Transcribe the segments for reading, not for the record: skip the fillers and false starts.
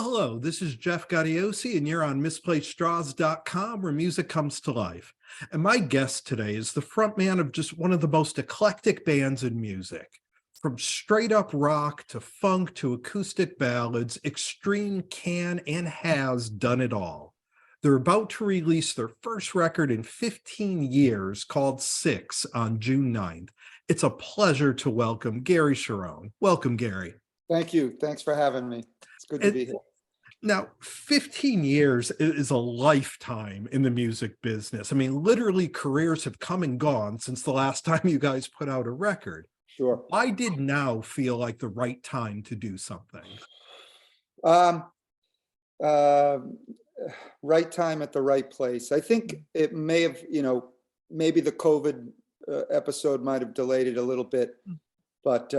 Well, hello, this is Jeff Gaudiosi, and you're on misplacedstraws.com, where music comes to life. And my guest today is the frontman of just one of the most eclectic bands in music. From straight up rock to funk to acoustic ballads, Extreme can and has done it all. They're about to release their first record in 15 years called Six on June 9th. It's a pleasure to welcome Gary Cherone. Welcome, Gary. Thank you. Thanks for having me. It's good to be here. Now, 15 years is a lifetime in the music business. I mean, literally careers have come and gone since the last time you guys put out a record. Sure. Why did now feel like the right time to do something? Right time at the right place. I think it may have, maybe the COVID episode might have delayed it a little bit, but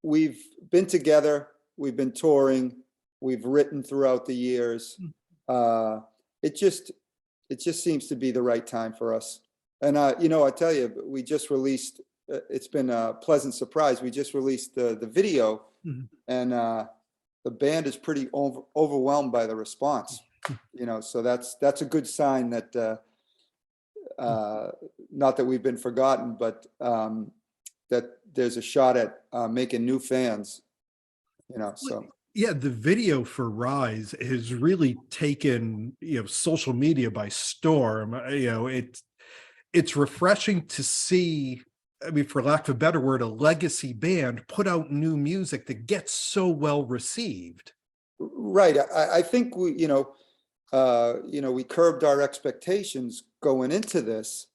we've been together, we've been touring, we've written throughout the years. It just seems to be the right time for us. And I tell you, we just released. It's been a pleasant surprise. We just released the video, and the band is pretty overwhelmed by the response. So that's a good sign that not that we've been forgotten, but that there's a shot at making new fans. So. Yeah, the video for Rise has really taken social media by storm. It's refreshing to see, I mean, for lack of a better word, a legacy band put out new music that gets so well received. Right. I think we curbed our expectations going into this,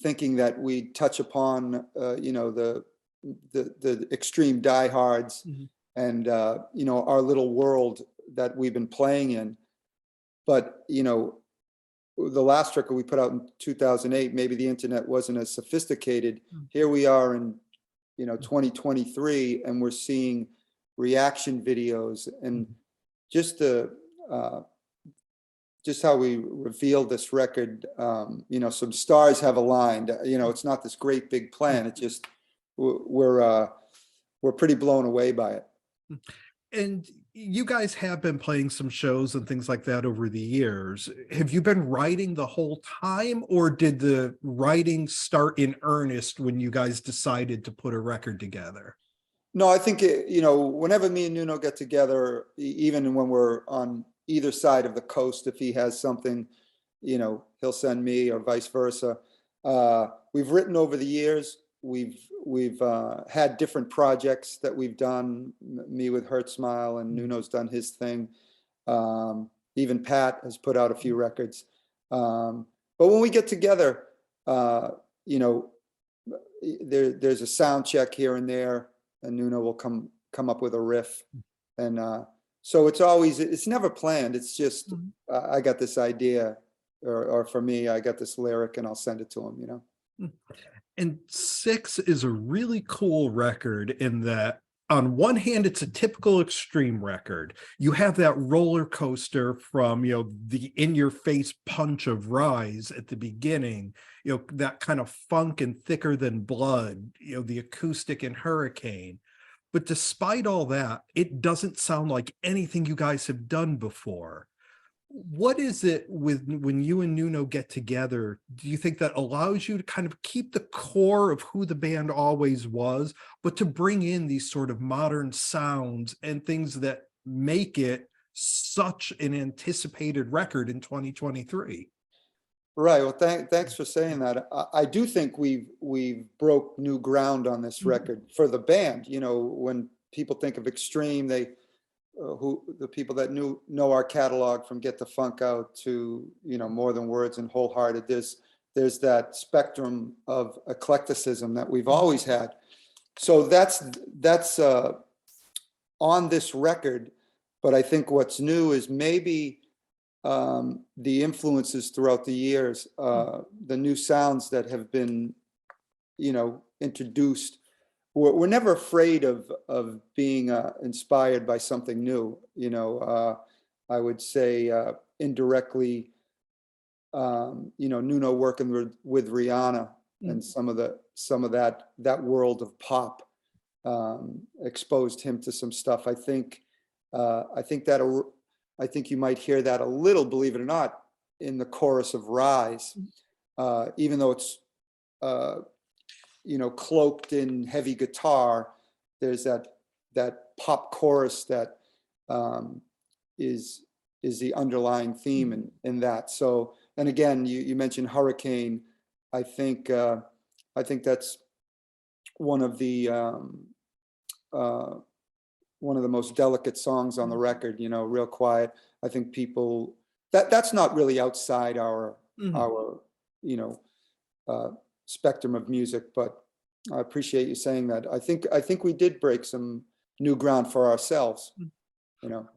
thinking that we'd touch upon, the extreme diehards and, our little world that we've been playing in. But, the last record we put out in 2008, maybe the internet wasn't as sophisticated. Here we are in, 2023, and we're seeing reaction videos and just how we revealed this record. Some stars have aligned. It's not this great big plan. It just we're pretty blown away by it. And you guys have been playing some shows and things like that over the years. Have you been writing the whole time, or did the writing start in earnest when you guys decided to put a record together? No, I think, whenever me and Nuno get together, even when we're on either side of the coast, if he has something, he'll send me, or vice versa. We've written over the years. We've had different projects that we've done, me with Hurt Smile, and Nuno's done his thing. Even Pat has put out a few records. But when we get together, there's a sound check here and there, and Nuno will come up with a riff. And so it's never planned. It's just, I got this idea, or for me, I got this lyric, and I'll send it to him, And Six is a really cool record in that, on one hand, it's a typical Extreme record. You have that roller coaster from, the in-your-face punch of Rise at the beginning, that kind of funk and thicker than blood, the acoustic in Hurricane. But despite all that, it doesn't sound like anything you guys have done before. What is it when you and Nuno get together, do you think that allows you to kind of keep the core of who the band always was, but to bring in these sort of modern sounds and things that make it such an anticipated record in 2023? Right. Well, thanks for saying that. I do think we've broke new ground on this record for the band. When people think of Extreme, the people that know our catalog, from Get the Funk Out to More Than Words and Wholehearted, there's that spectrum of eclecticism that we've always had. So that's on this record. But I think what's new is maybe the influences throughout the years, the new sounds that have been introduced. We're never afraid of being inspired by something new. I would say indirectly, Nuno working with Rihanna and some of that world of pop. exposed him to some stuff. I think you might hear that a little, believe it or not, in the chorus of Rise, even though it's cloaked in heavy guitar. There's that pop chorus that is the underlying theme in that. So, and again, you mentioned Hurricane. I think that's one of the most delicate songs on the record. Real quiet. I think people that's not really outside our spectrum of music, but I appreciate you saying that. I think we did break some new ground for ourselves. Well,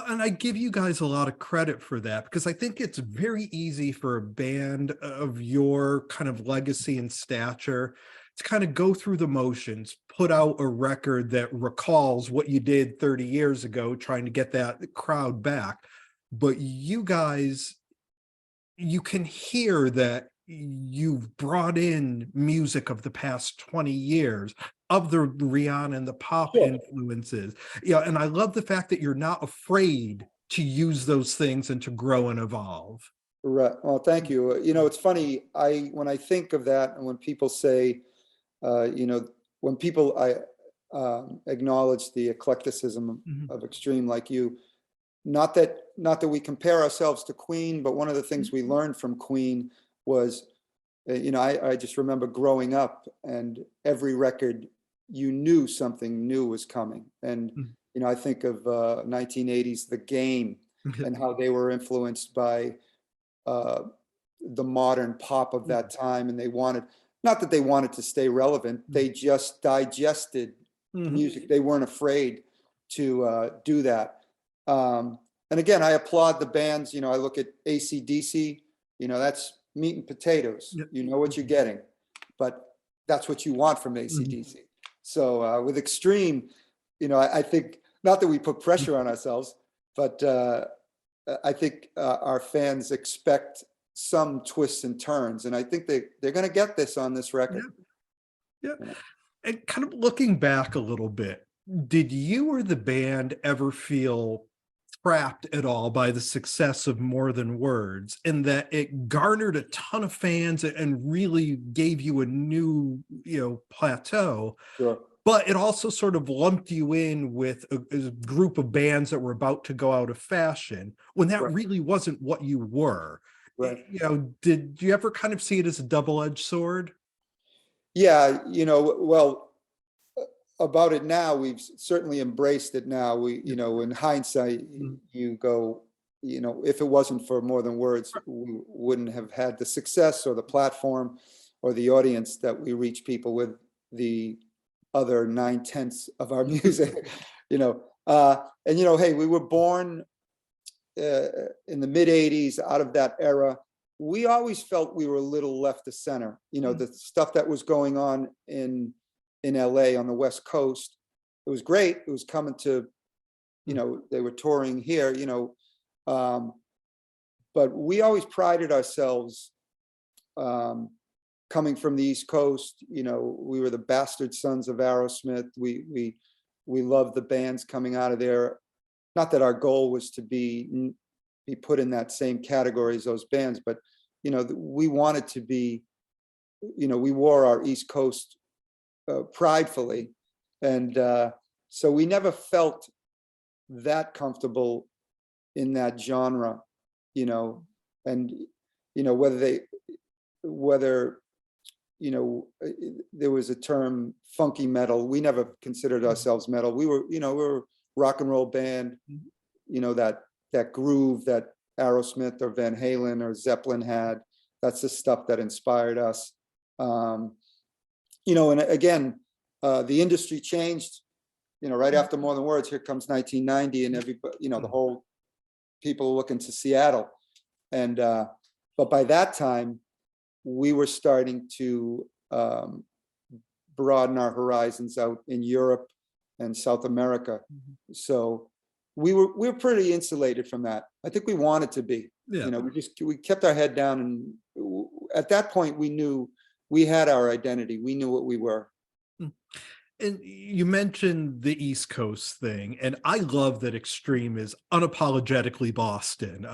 and I give you guys a lot of credit for that, because I think it's very easy for a band of your kind of legacy and stature to kind of go through the motions, put out a record that recalls what you did 30 years ago, trying to get that crowd back. But you guys, you can hear that you've brought in music of the past 20 years, of the Rihanna and the pop influences. And I love the fact that you're not afraid to use those things and to grow and evolve. Right. Well, thank you. It's funny. When I think of that, and when people say, when people acknowledge the eclecticism of Extreme, like you, not that we compare ourselves to Queen, but one of the things we learned from Queen was, I just remember growing up, and every record you knew something new was coming. And I think of 1980s The Game, and how they were influenced by the modern pop of that time, and they wanted, not that they wanted to stay relevant, they just digested music. They weren't afraid to do that. And again, I applaud the bands. I look at AC/DC, that's meat and potatoes. You know what you're getting, but that's what you want from AC/DC. So with Extreme, I think, not that we put pressure on ourselves, but I think our fans expect some twists and turns, and I think they're going to get this on this record. Yeah. And kind of looking back a little bit, did you or the band ever feel trapped at all by the success of More Than Words, in that it garnered a ton of fans and really gave you a new, plateau? Sure. But it also sort of lumped you in with a group of bands that were about to go out of fashion, when that really wasn't what you were. Right. Did you ever kind of see it as a double-edged sword? Yeah, well, about it now, we've certainly embraced it now. We, in hindsight, you go, if it wasn't for More Than Words, we wouldn't have had the success or the platform or the audience that we reach people with the other 9/10 of our music. Hey, we were born in the mid-80s, out of that era. We always felt we were a little left of center. The stuff that was going on in LA on the West Coast, it was great. It was coming to, they were touring here, but we always prided ourselves coming from the East Coast. We were the bastard sons of Aerosmith. We loved the bands coming out of there. Not that our goal was to be put in that same category as those bands, but we wanted to be, we wore our East Coast pridefully, and so we never felt that comfortable in that genre, and whether there was a term funky metal. We never considered ourselves metal. We were a rock and roll band, that groove that Aerosmith or Van Halen or Zeppelin had. That's the stuff that inspired us. And again, the industry changed, right after More Than Words. Here comes 1990, and everybody, the whole people looking to Seattle. And but by that time, we were starting to broaden our horizons out in Europe and South America. So we were pretty insulated from that. I think we wanted to be. We kept our head down, and at that point we knew we had our identity. We knew what we were. And you mentioned the East Coast thing, and I love that Extreme is unapologetically Boston.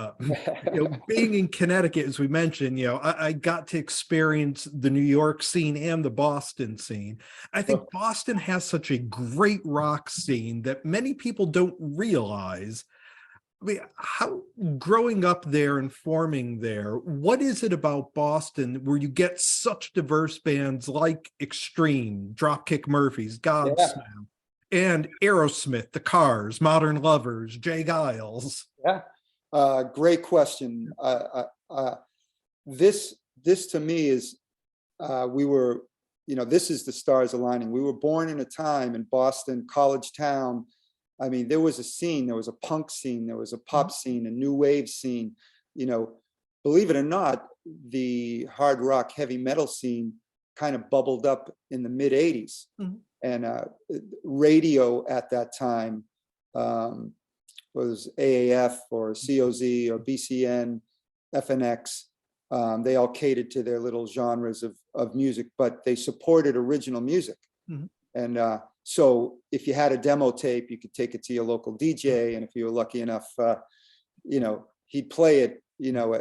Being in Connecticut, as we mentioned, I got to experience the New York scene and the Boston scene. I think Boston has such a great rock scene that many people don't realize. I mean, how growing up there and forming there, what is it about Boston where you get such diverse bands like Extreme, Dropkick Murphys, Yeah, Godsmack, and Aerosmith, The Cars, Modern Lovers, Jay Giles? yeah. Great question. This to me is, we were, this is the stars aligning. We were born in a time in Boston, college town. I mean, there was a scene, there was a punk scene, there was a pop scene, a new wave scene. Believe it or not, the hard rock heavy metal scene kind of bubbled up in the mid 80s. And radio at that time was AAF or COZ or BCN, FNX. They all catered to their little genres of music, but they supported original music. And so if you had a demo tape, you could take it to your local DJ, and if you were lucky enough, he'd play it,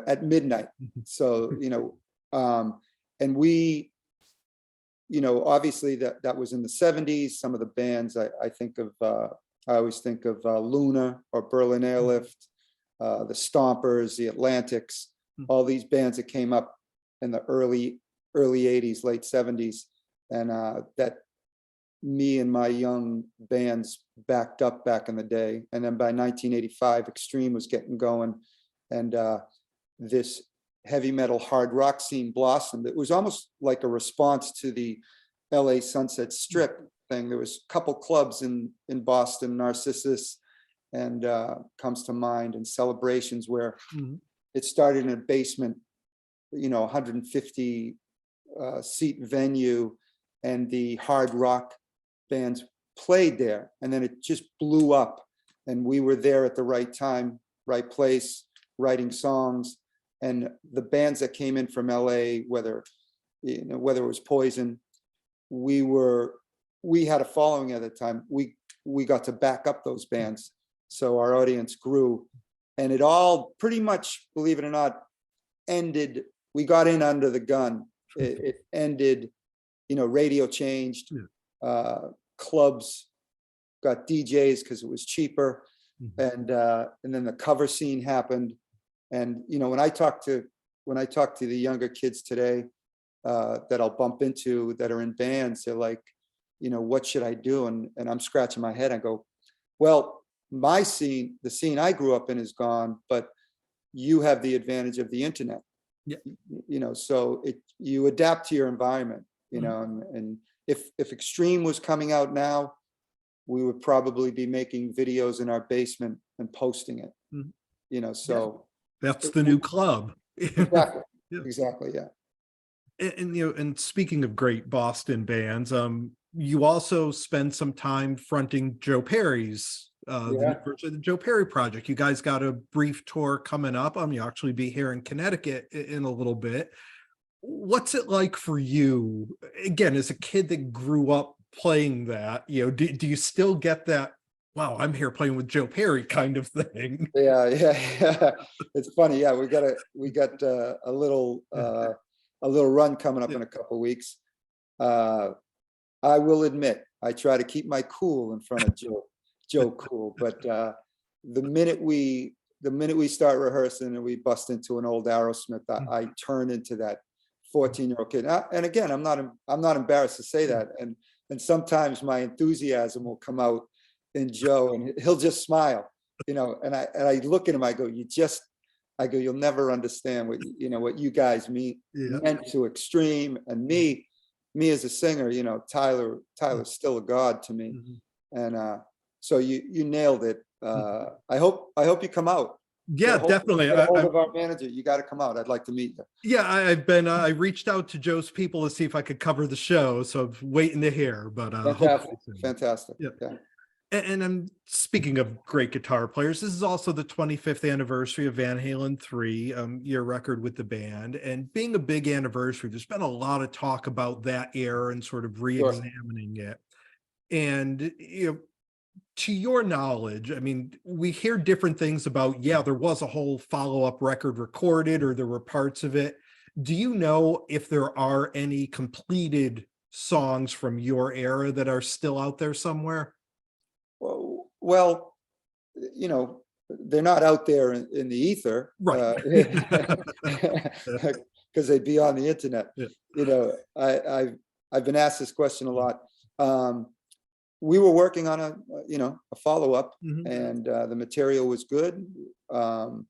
at midnight. So, and we, obviously that was in the 70s. Some of the bands I think of, I always think of Luna or Berlin Airlift, the Stompers, the Atlantics, all these bands that came up in the early 80s, late 70s, and that me and my young bands backed up back in the day. And then by 1985, Extreme was getting going, and this heavy metal hard rock scene blossomed. It was almost like a response to the LA Sunset Strip thing. There was a couple clubs in Boston, Narcissus and comes to mind, and Celebrations, where it started in a basement, 150 seat venue, and the hard rock bands played there, and then it just blew up, and we were there at the right time, right place, writing songs. And the bands that came in from LA, whether it was Poison, we had a following at the time. We got to back up those bands, so our audience grew, and it all pretty much, believe it or not, ended. We got in under the gun. It ended. Radio changed. Clubs got DJs because it was cheaper, and then the cover scene happened. And when I talk to the younger kids today that I'll bump into that are in bands, they're like, what should I do? And I'm scratching my head. I go, well, my scene, the scene I grew up in, is gone, but you have the advantage of the internet. So you adapt to your environment. And if Extreme was coming out now, we would probably be making videos in our basement and posting it. So that's the new club. Exactly. Yeah. Exactly. Yeah. And speaking of great Boston bands, you also spend some time fronting Joe Perry's the Joe Perry project. You guys got a brief tour coming up. You'll actually be here in Connecticut in a little bit. What's it like for you, again, as a kid that grew up playing that? Do you still get that, wow, I'm here playing with Joe Perry kind of thing? Yeah. It's funny. Yeah, we got a little run coming up in a couple of weeks. I will admit, I try to keep my cool in front of Joe Cool, but the minute we start rehearsing and we bust into an old Aerosmith, I turn into that 14-year-old kid. And again, I'm not embarrassed to say that. And sometimes my enthusiasm will come out in Joe, and he'll just smile, and I look at him, I go, you'll never understand what you guys meant to Extreme, and me as a singer. Tyler's still a god to me. And so you nailed it. I hope you come out. Yeah, definitely. Get a hold of our manager. You got to come out. I'd like to meet you. Yeah, I reached out to Joe's people to see if I could cover the show, so I'm waiting to hear. But Fantastic. Yeah. Yeah. And I'm speaking of great guitar players. This is also the 25th anniversary of Van Halen 3, your record with the band, and being a big anniversary, there's been a lot of talk about that era and sort of re-examining it. And to your knowledge, I mean, we hear different things about, yeah, there was a whole follow-up record recorded, or there were parts of it. Do you know if there are any completed songs from your era that are still out there somewhere? Well, they're not out there in the ether, Right. because they'd be on the internet. Yeah. I've been asked this question a lot. We were working on a follow-up, Mhm. and the material was good. And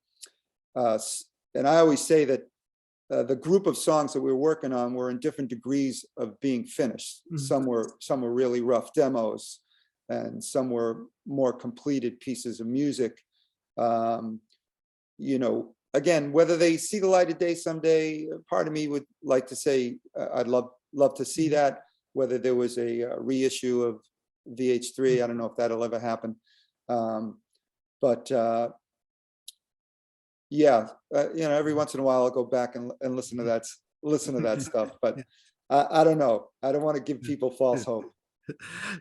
I always say that the group of songs that we were working on were in different degrees of being finished. Mhm. Some were really rough demos, and some were more completed pieces of music. Again, whether they see the light of day someday, part of me would like to say I'd love to see that. Whether there was a reissue of VH3, I don't know if that'll ever happen. But yeah, every once in a while I'll go back and listen to that stuff. But I don't know. I don't want to give people false hope.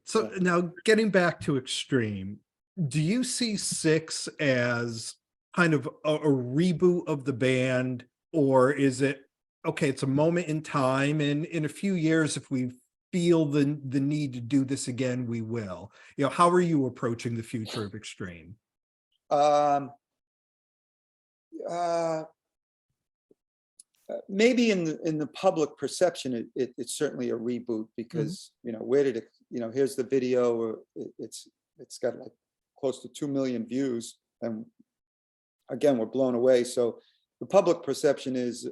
So now, getting back to Extreme, do you see Six as kind of a reboot of the band, or is it okay, it's a moment in time, and in a few years, if we feel the need to do this again, we will? How are you approaching the future of Extreme? Um, Maybe in the public perception, it's certainly a reboot, because where did it? Here's the video. It's got like close to 2 million views, and again, we're blown away. So the public perception is,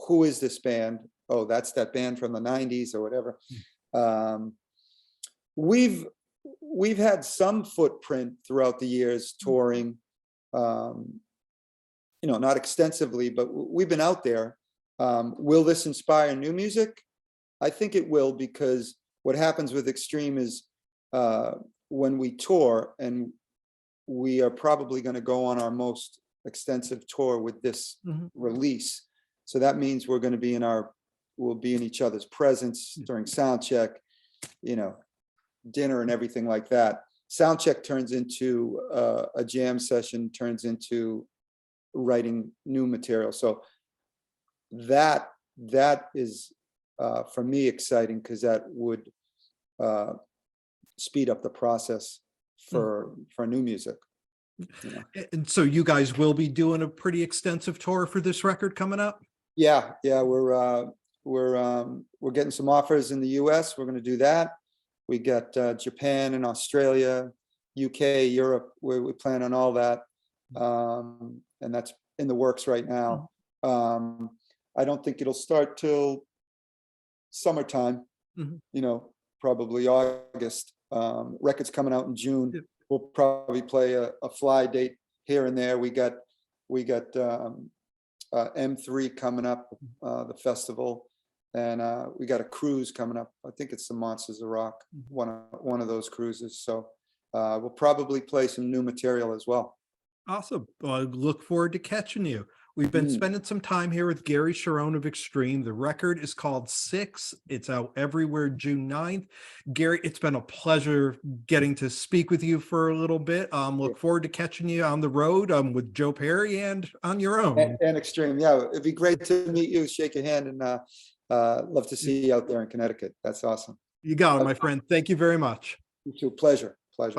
who is this band? Oh, that's that band from the '90s or whatever. We've had some footprint throughout the years touring. Not extensively, but we've been out there. Will this inspire new music? I think it will, because what happens with Extreme is when we tour, and we are probably going to go on our most extensive tour with this release. So that means we'll be in each other's presence during sound check, dinner and everything like that. Sound check turns into a jam session, turns into writing new material. So that is for me exciting, because that would speed up the process for new music. And so you guys will be doing a pretty extensive tour for this record coming up? Yeah, we're getting some offers in the US. We're going to do that. We got Japan and Australia, UK, Europe. We plan on all that. And that's in the works right now. I don't think it'll start till summertime, probably August. Records coming out in June. Yep. We'll probably play a fly date here and there. We got M3 coming up, the festival, and we got a cruise coming up. I think it's the Monsters of Rock, one of those cruises. So we'll probably play some new material as well. Awesome. Well, I look forward to catching you. We've been spending some time here with Gary Cherone of Extreme. The record is called Six. It's out everywhere June 9th. Gary, it's been a pleasure getting to speak with you for a little bit. Look forward to catching you on the road with Joe Perry and on your own. And Extreme. Yeah, it'd be great to meet you, shake your hand, and love to see you out there in Connecticut. That's awesome. You got it, my friend. Thank you very much. You too. Pleasure. Bye.